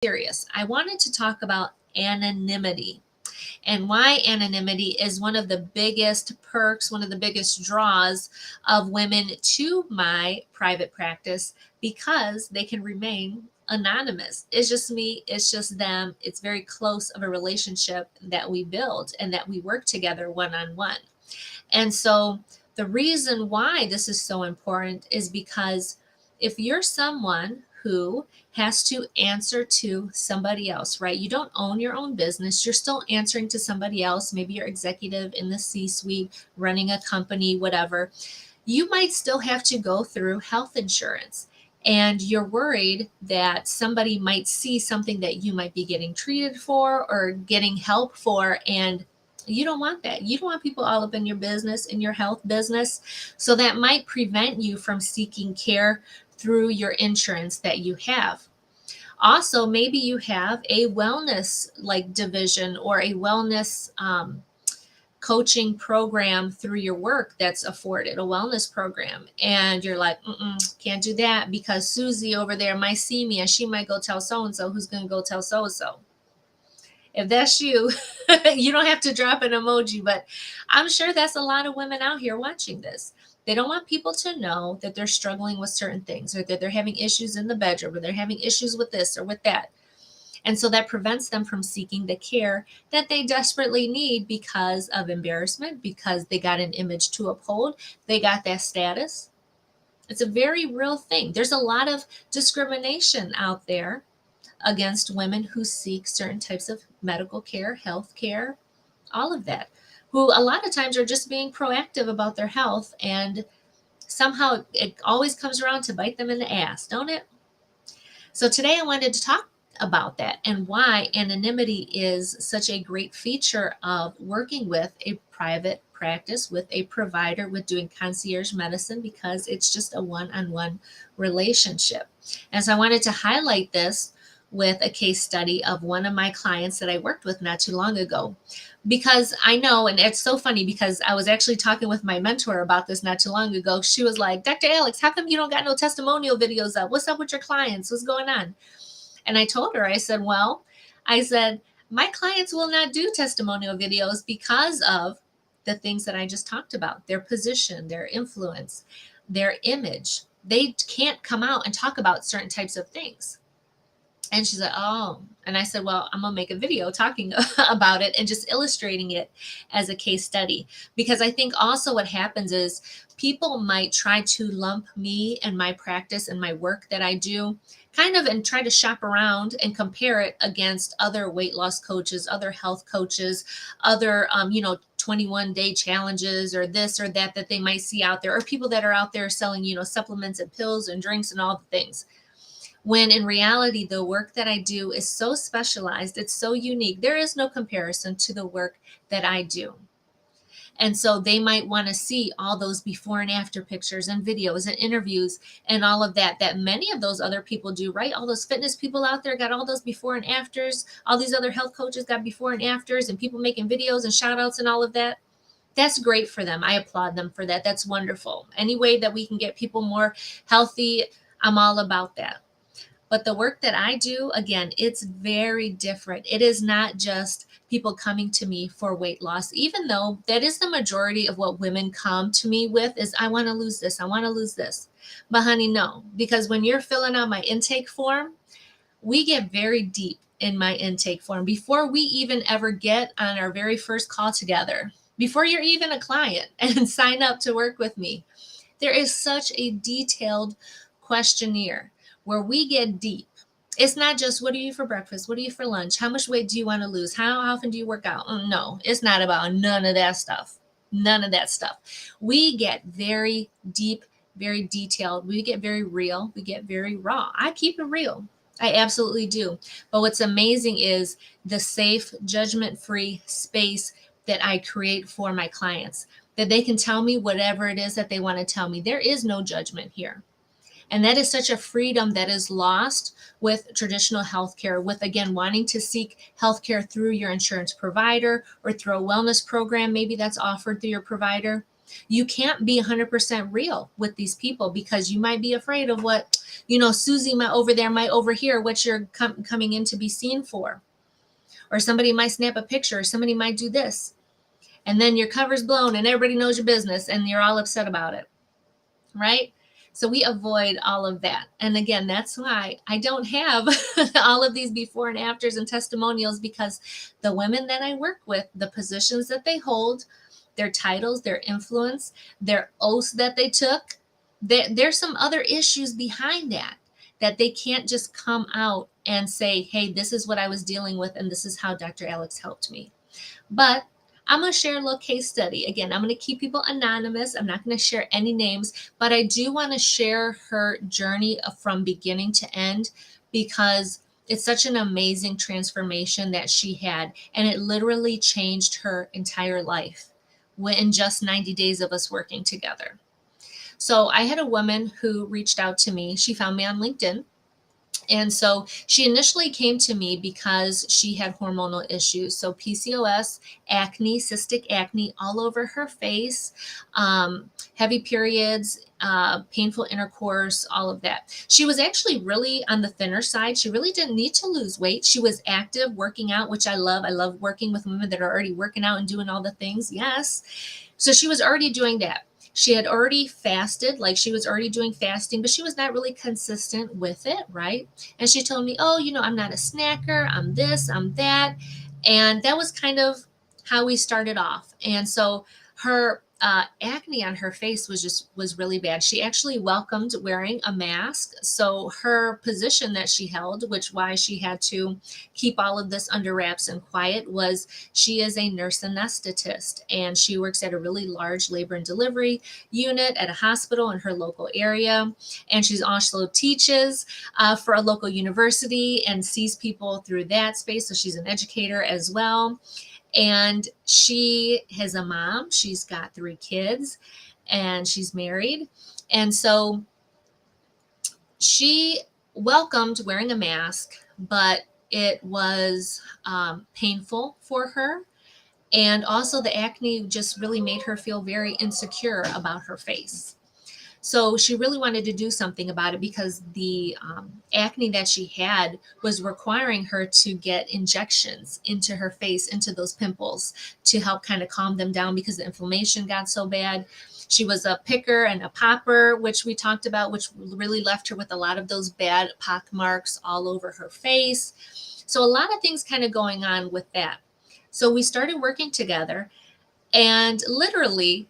serious. I wanted to talk about anonymity and why anonymity is one of the biggest perks, one of the biggest draws of women to my private practice because they can remain anonymous. It's just me, it's just them. It's very close of a relationship that we build and that we work together one on one. And so the reason why this is so important is because if you're someone who has to answer to somebody else, right? You don't own your own business. You're still answering to somebody else. Maybe you're executive in the C-suite, running a company, whatever. You might still have to go through health insurance. And you're worried that somebody might see something that you might be getting treated for or getting help for, and you don't want that. You don't want people all up in your business, in your health business. So that might prevent you from seeking care through your insurance that you have. Also, maybe you have a wellness like division or a wellness coaching program through your work that's afforded, a wellness program. And you're like, can't do that because Susie over there might see me and she might go tell so-and-so who's going to go tell so-and-so. If that's you, you don't have to drop an emoji, but I'm sure that's a lot of women out here watching this. They don't want people to know that they're struggling with certain things or that they're having issues in the bedroom or they're having issues with this or with that. And so that prevents them from seeking the care that they desperately need because of embarrassment, because they got an image to uphold, they got that status. It's a very real thing. There's a lot of discrimination out there against women who seek certain types of medical care, health care, all of that, who a lot of times are just being proactive about their health. And somehow it always comes around to bite them in the ass, don't it? So today I wanted to talk about that and why anonymity is such a great feature of working with a private practice, with a provider, with doing concierge medicine, because it's just a one-on-one relationship. And so I wanted to highlight this with a case study of one of my clients that I worked with not too long ago. Because I know, and it's so funny because I was actually talking with my mentor about this not too long ago. She was like, Dr. Alex, how come you don't got no testimonial videos up? What's up with your clients? What's going on? And I told her, I said, my clients will not do testimonial videos because of the things that I just talked about, their position, their influence, their image. They can't come out and talk about certain types of things. And she's like, oh. And I said, well, I'm going to make a video talking about it and just illustrating it as a case study. Because I think also what happens is people might try to lump me and my practice and my work that I do kind of and try to shop around and compare it against other weight loss coaches, other health coaches, other, 21-day challenges or this or that they might see out there, or people that are out there selling, supplements and pills and drinks and all the things. When in reality, the work that I do is so specialized, it's so unique. There is no comparison to the work that I do. And so they might want to see all those before and after pictures and videos and interviews and all of that many of those other people do, right? All those fitness people out there got all those before and afters. All these other health coaches got before and afters and people making videos and shout outs and all of that. That's great for them. I applaud them for that. That's wonderful. Any way that we can get people more healthy, I'm all about that. But the work that I do, again, it's very different. It is not just people coming to me for weight loss, even though that is the majority of what women come to me with is, I want to lose this. I want to lose this. But honey, no, because when you're filling out my intake form, we get very deep in my intake form before we even ever get on our very first call together, before you're even a client and sign up to work with me. There is such a detailed questionnaire where we get deep. It's not just, what do you eat for breakfast? What do you eat for lunch? How much weight do you want to lose? How often do you work out? No, it's not about none of that stuff. None of that stuff. We get very deep, very detailed. We get very real. We get very raw. I keep it real. I absolutely do. But what's amazing is the safe, judgment-free space that I create for my clients, that they can tell me whatever it is that they want to tell me. There is no judgment here. And that is such a freedom that is lost with traditional healthcare, with, again, wanting to seek healthcare through your insurance provider or through a wellness program, maybe that's offered through your provider. You can't be 100% real with these people because you might be afraid of what, Susie might over there might overhear what you're coming in to be seen for. Or somebody might snap a picture, or somebody might do this. And then your cover's blown and everybody knows your business and you're all upset about it, right? So we avoid all of that. And again, that's why I don't have all of these before and afters and testimonials, because the women that I work with, the positions that they hold, their titles, their influence, their oaths that they took, there's some other issues behind that they can't just come out and say, hey, this is what I was dealing with and this is how Dr. Alex helped me. But I'm going to share a little case study. Again, I'm going to keep people anonymous. I'm not going to share any names, but I do want to share her journey from beginning to end, because it's such an amazing transformation that she had. And it literally changed her entire life in just 90 days of us working together. So I had a woman who reached out to me. She found me on LinkedIn. And so she initially came to me because she had hormonal issues. So PCOS, acne, cystic acne all over her face, heavy periods, painful intercourse, all of that. She was actually really on the thinner side. She really didn't need to lose weight. She was active, working out, which I love. I love working with women that are already working out and doing all the things. Yes. So she was already doing that. She had already fasted, like she was already doing fasting, but she was not really consistent with it, right? And she told me, oh, I'm not a snacker. I'm this, I'm that. And that was kind of how we started off. And so her acne on her face was really bad. She actually welcomed wearing a mask. So her position that she held, which why she had to keep all of this under wraps and quiet, was she is a nurse anesthetist, and she works at a really large labor and delivery unit at a hospital in her local area. And she's also teaches for a local university and sees people through that space. So she's an educator as well. And she has a mom. She's got 3 kids and she's married. And so she welcomed wearing a mask, but it was painful for her. And also the acne just really made her feel very insecure about her face. So she really wanted to do something about it, because the acne that she had was requiring her to get injections into her face, into those pimples, to help kind of calm them down because the inflammation got so bad. She was a picker and a popper, which we talked about, which really left her with a lot of those bad pock marks all over her face. So a lot of things kind of going on with that. So we started working together, and literally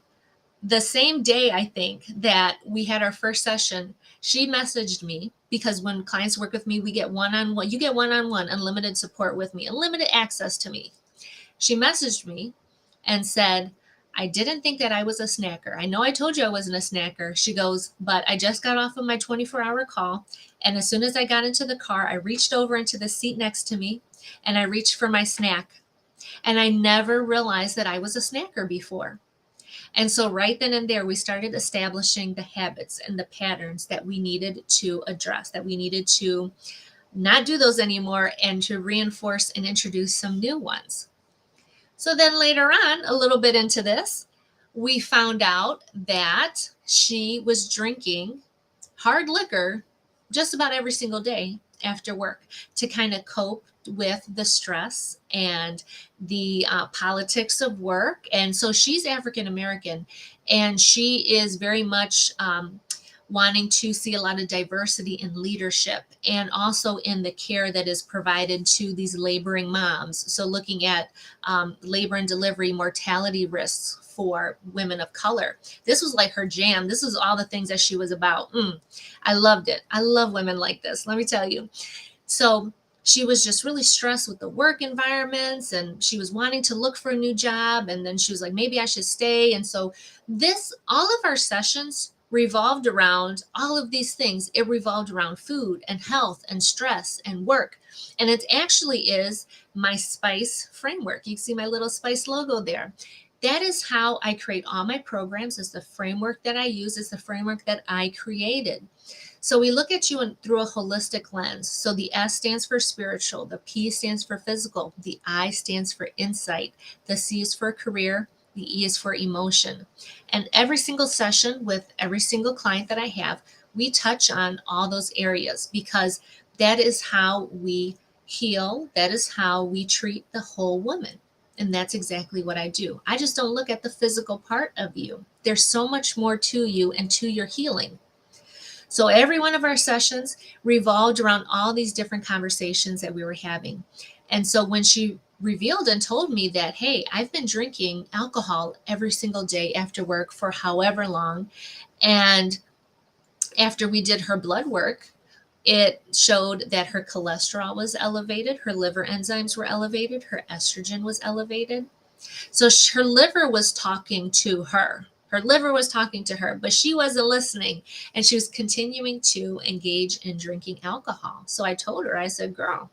the same day, I think, that we had our first session, she messaged me, because when clients work with me, we get one-on-one, you get one-on-one, unlimited support with me, unlimited access to me. She messaged me and said, I didn't think that I was a snacker. I know I told you I wasn't a snacker. She goes, but I just got off of my 24-hour call. And as soon as I got into the car, I reached over into the seat next to me and I reached for my snack. And I never realized that I was a snacker before. And so right then and there, we started establishing the habits and the patterns that we needed to address, that we needed to not do those anymore, and to reinforce and introduce some new ones. So then later on, a little bit into this, we found out that she was drinking hard liquor just about every single day after work to kind of cope with the stress and the politics of work. And so she's African American, and she is very much wanting to see a lot of diversity in leadership and also in the care that is provided to these laboring moms. So looking at labor and delivery mortality risks for women of color. This was like her jam. This was all the things that she was about. I loved it. I love women like this, let me tell you. So she was just really stressed with the work environments, and she was wanting to look for a new job. And then she was like, maybe I should stay. And so all of our sessions revolved around all of these things. It revolved around food and health and stress and work. And it actually is my SPICE framework. You see my little SPICE logo there. That is how I create all my programs. It's the framework that I use. It's the framework that I created. So we look at you through a holistic lens. So the S stands for spiritual, the P stands for physical, the I stands for insight, the C is for career, The E is for emotion. And every single session with every single client that I have, we touch on all those areas because that is how we heal. That is how we treat the whole woman. And that's exactly what I do. I just don't look at the physical part of you. There's so much more to you and to your healing. So every one of our sessions revolved around all these different conversations that we were having. And so when she revealed and told me that, hey, I've been drinking alcohol every single day after work for however long, and after we did her blood work, it showed that her cholesterol was elevated, her liver enzymes were elevated, her estrogen was elevated. So her liver was talking to her. Her liver was talking to her, but she wasn't listening. And she was continuing to engage in drinking alcohol. So I told her, I said, girl,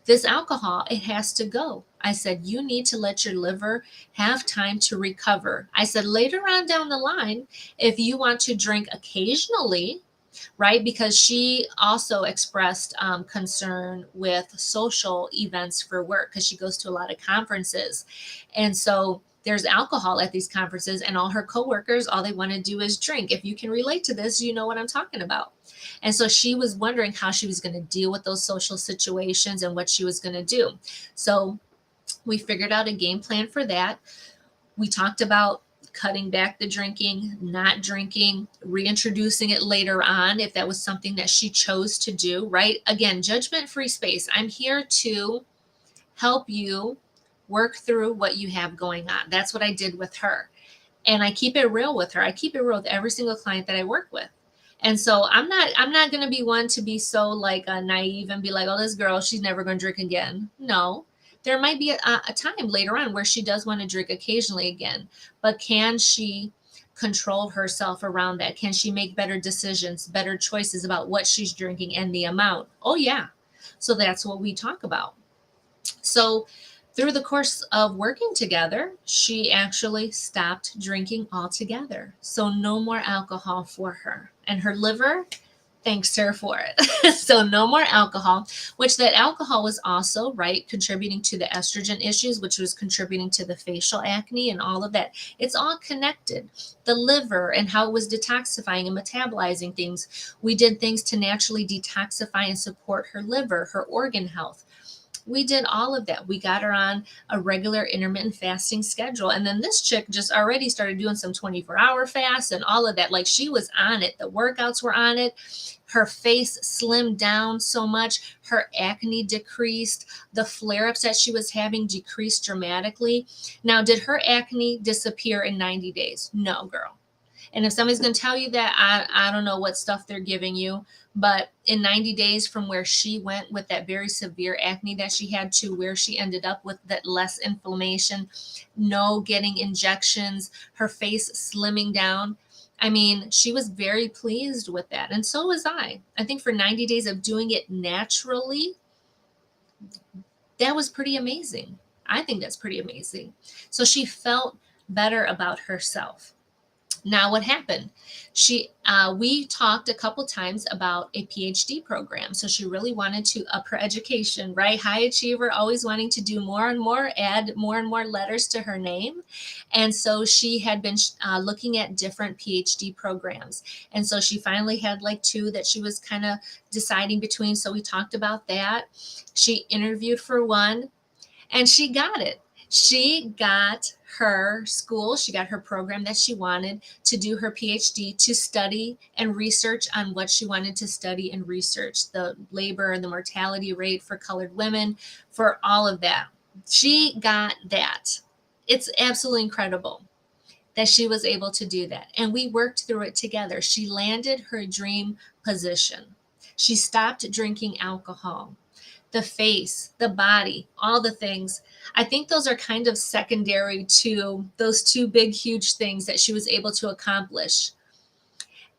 this alcohol, it has to go. I said, you need to let your liver have time to recover. I said, later on down the line, if you want to drink occasionally, right? Because she also expressed concern with social events for work because she goes to a lot of conferences. And so there's alcohol at these conferences, and all her coworkers, all they want to do is drink. If you can relate to this, you know what I'm talking about. And so she was wondering how she was going to deal with those social situations and what she was going to do. So we figured out a game plan for that. We talked about cutting back the drinking, not drinking, reintroducing it later on if that was something that she chose to do, right? Again, judgment-free space. I'm here to help you work through what you have going on. That's what I did with her. And I keep it real with her. I keep it real with every single client that I work with. And so I'm not going to be one to be so like naive and be like, oh, this girl, she's never going to drink again. No, there might be a time later on where she does want to drink occasionally again, but can she control herself around that? Can she make better decisions, better choices about what she's drinking and the amount? Oh yeah. So that's what we talk about. So through the course of working together, she actually stopped drinking altogether. So no more alcohol for her. And her liver thanks her for it. So no more alcohol, which that alcohol was also, right, contributing to the estrogen issues, which was contributing to the facial acne and all of that. It's all connected. The liver and how it was detoxifying and metabolizing things. We did things to naturally detoxify and support her liver, her organ health. We did all of that. We got her on a regular intermittent fasting schedule. And then this chick just already started doing some 24-hour fasts and all of that. Like she was on it. The workouts were on it. Her face slimmed down so much. Her acne decreased. The flare-ups that she was having decreased dramatically. Now, did her acne disappear in 90 days? No, girl. And if somebody's going to tell you that, I don't know what stuff they're giving you. But in 90 days from where she went with that very severe acne that she had to where she ended up with that less inflammation, no getting injections, her face slimming down. I mean, she was very pleased with that. And so was I. I think for 90 days of doing it naturally, that was pretty amazing. I think that's pretty amazing. So she felt better about herself. Now, what happened? We talked a couple times about a PhD program. So she really wanted to up her education, right? High achiever, always wanting to do more and more, add more and more letters to her name. And so she had been looking at different PhD programs. And so she finally had like two that she was kind of deciding between. So we talked about that. She interviewed for one and she got it. She got her school, she got her program that she wanted to do her PhD, to study and research on what she wanted to study and research, the labor and the mortality rate for colored women, for all of that. She got that. It's absolutely incredible that she was able to do that. And we worked through it together. She landed her dream position. She stopped drinking alcohol. The face, the body, all the things. I think those are kind of secondary to those two big, huge things that she was able to accomplish.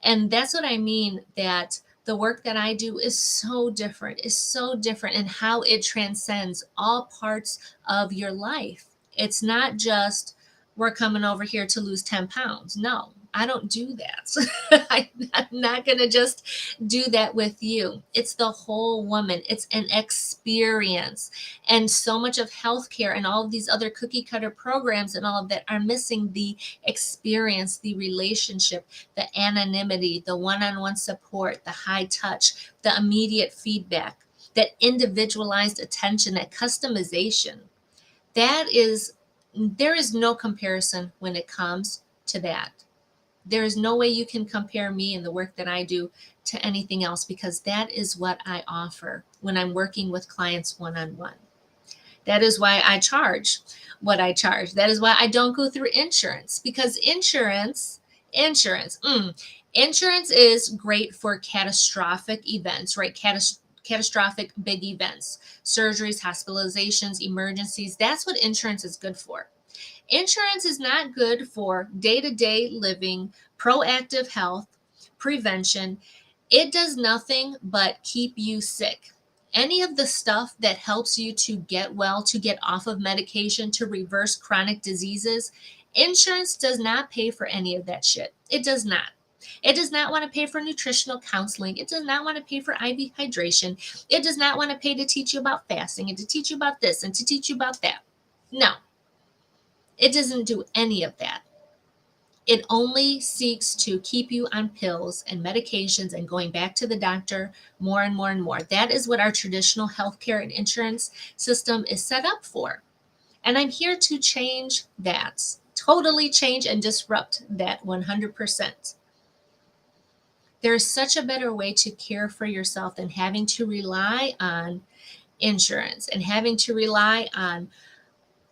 And that's what I mean, that the work that I do is so different, in how it transcends all parts of your life. It's not just we're coming over here to lose 10 pounds. No, I don't do that. I'm not going to just do that with you. It's the whole woman. It's an experience. And so much of healthcare and all of these other cookie cutter programs and all of that are missing the experience, the relationship, the anonymity, the one-on-one support, the high touch, the immediate feedback, that individualized attention, that customization. There is no comparison when it comes to that. There is no way you can compare me and the work that I do to anything else, because that is what I offer when I'm working with clients one-on-one. That is why I charge what I charge. That is why I don't go through insurance, because insurance is great for catastrophic events, right? Catastrophic big events, surgeries, hospitalizations, emergencies. That's what insurance is good for. Insurance is not good for day-to-day living, proactive health, prevention. It does nothing but keep you sick. Any of the stuff that helps you to get well, to get off of medication, to reverse chronic diseases, insurance does not pay for any of that shit. It does not. It does not want to pay for nutritional counseling. It does not want to pay for IV hydration. It does not want to pay to teach you about fasting and to teach you about this and to teach you about that. No, it doesn't do any of that. It only seeks to keep you on pills and medications and going back to the doctor more and more and more. That is what our traditional healthcare and insurance system is set up for. And I'm here to change that, totally change and disrupt that 100%. There is such a better way to care for yourself than having to rely on insurance and having to rely on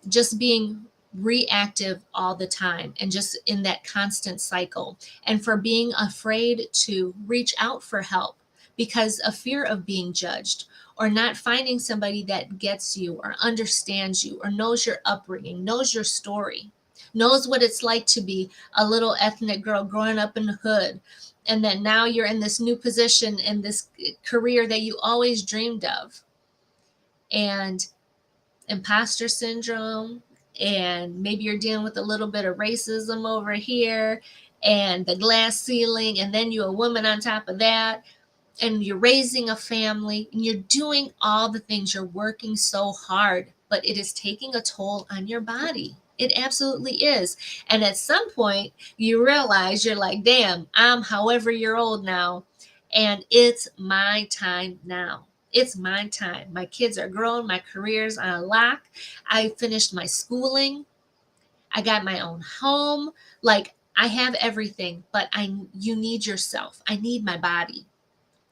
just being reactive all the time and just in that constant cycle, and for being afraid to reach out for help because of fear of being judged or not finding somebody that gets you or understands you or knows your upbringing, knows your story, knows what it's like to be a little ethnic girl growing up in the hood, and then now you're in this new position in this career that you always dreamed of, and imposter syndrome, and maybe you're dealing with a little bit of racism over here and the glass ceiling, and then you're a woman on top of that, and you're raising a family and you're doing all the things, you're working so hard, but it is taking a toll on your body. It absolutely is. And at some point you realize, you're like, damn, I'm however year old now, and it's my time now. It's my time. My kids are grown. My career's on a lock. I finished my schooling. I got my own home. Like, I have everything, but you need yourself. I need my body.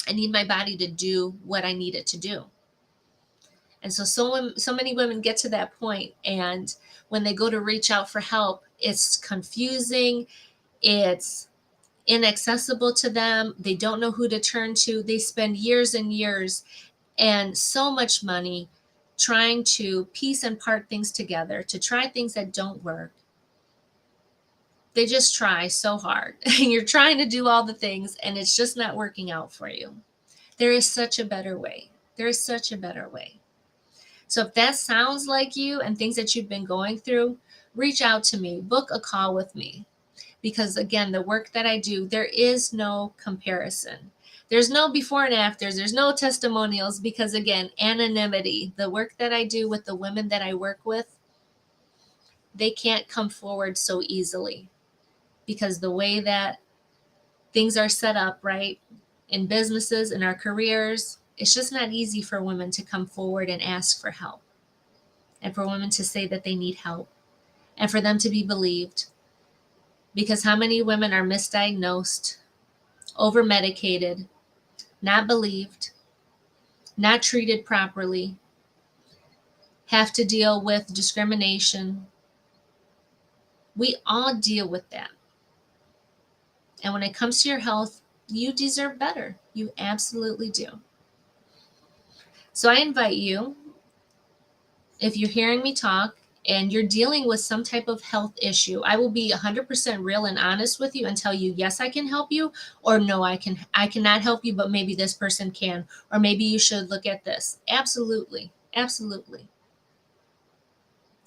I need my body to do what I need it to do. And so many women get to that point, and when they go to reach out for help, it's confusing. It's inaccessible to them. They don't know who to turn to. They spend years and years and so much money trying to piece and part things together, to try things that don't work. They just try so hard. You're trying to do all the things and it's just not working out for you. There is such a better way. There is such a better way. So if that sounds like you and things that you've been going through, reach out to me, book a call with me. Because again, the work that I do, there is no comparison. There's no before and afters. There's no testimonials, because again, anonymity, the work that I do with the women that I work with, they can't come forward so easily because the way that things are set up, right, in businesses, in our careers, it's just not easy for women to come forward and ask for help, and for women to say that they need help, and for them to be believed. Because how many women are misdiagnosed, over medicated, not believed, not treated properly, have to deal with discrimination? We all deal with that. And when it comes to your health, you deserve better. You absolutely do. So I invite you, if you're hearing me talk and you're dealing with some type of health issue, I will be 100% real and honest with you and tell you, yes, I can help you, or no, I cannot help you, but maybe this person can, or maybe you should look at this. Absolutely. Absolutely.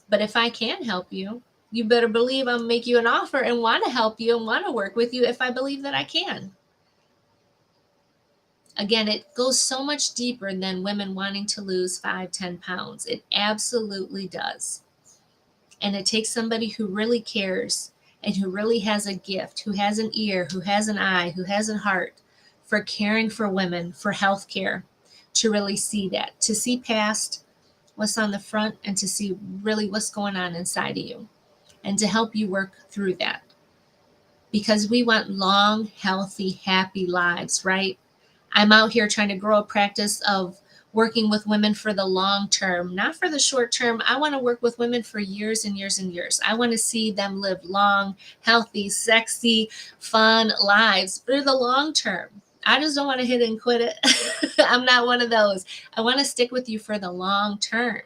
But if I can help you, You better believe I'll make you an offer and want to help you and want to work with you if I believe that I can. Again, it goes so much deeper than women wanting to lose 5, 10 pounds. It absolutely does. And it takes somebody who really cares and who really has a gift, who has an ear, who has an eye, who has a heart for caring for women, for health care, to really see that, to see past what's on the front and to see really what's going on inside of you and to help you work through that. Because we want long, healthy, happy lives, right? I'm out here trying to grow a practice of working with women for the long term, not for the short term. I want to work with women for years and years and years. I want to see them live long, healthy, sexy, fun lives for the long term. I just don't want to hit it and quit it. I'm not one of those. I want to stick with you for the long term.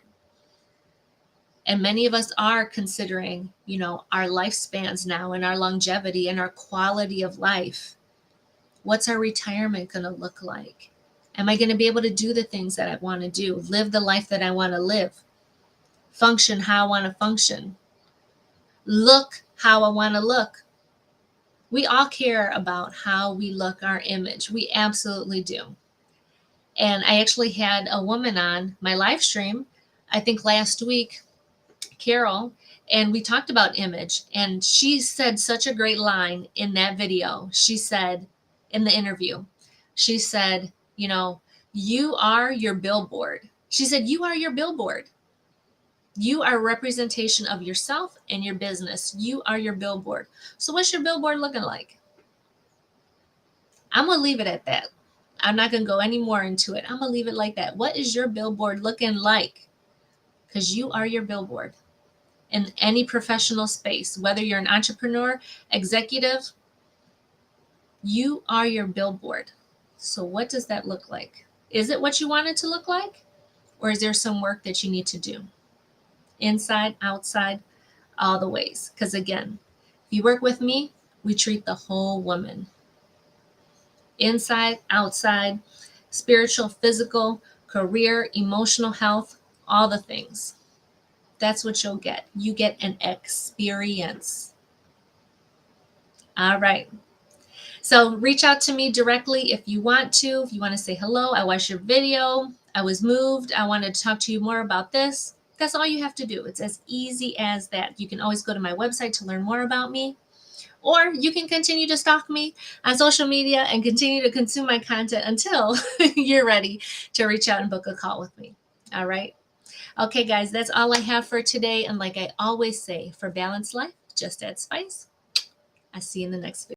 And many of us are considering, our lifespans now and our longevity and our quality of life. What's our retirement going to look like? Am I going to be able to do the things that I want to do, live the life that I want to live, function how I want to function, look how I want to look? We all care about how we look, our image. We absolutely do. And I actually had a woman on my live stream, I think last week, Carol, and we talked about image. And she said such a great line in that video. She said, in the interview, she said, you are your billboard. She said, you are your billboard. You are a representation of yourself and your business. You are your billboard. So what's your billboard looking like? I'm going to leave it at that. I'm not going to go any more into it. I'm going to leave it like that. What is your billboard looking like? Because you are your billboard in any professional space, whether you're an entrepreneur, executive, you are your billboard. So what does that look like? Is it what you want it to look like? Or is there some work that you need to do? Inside, outside, all the ways. Because again, if you work with me, we treat the whole woman. Inside, outside, spiritual, physical, career, emotional health, all the things. That's what you'll get. You get an experience. All right. So reach out to me directly if you want to. If you want to say hello, I watched your video, I was moved, I wanted to talk to you more about this. That's all you have to do. It's as easy as that. You can always go to my website to learn more about me, or you can continue to stalk me on social media and continue to consume my content until you're ready to reach out and book a call with me. All right. Okay, guys, that's all I have for today. And like I always say, for balanced life, just add spice. I'll see you in the next video.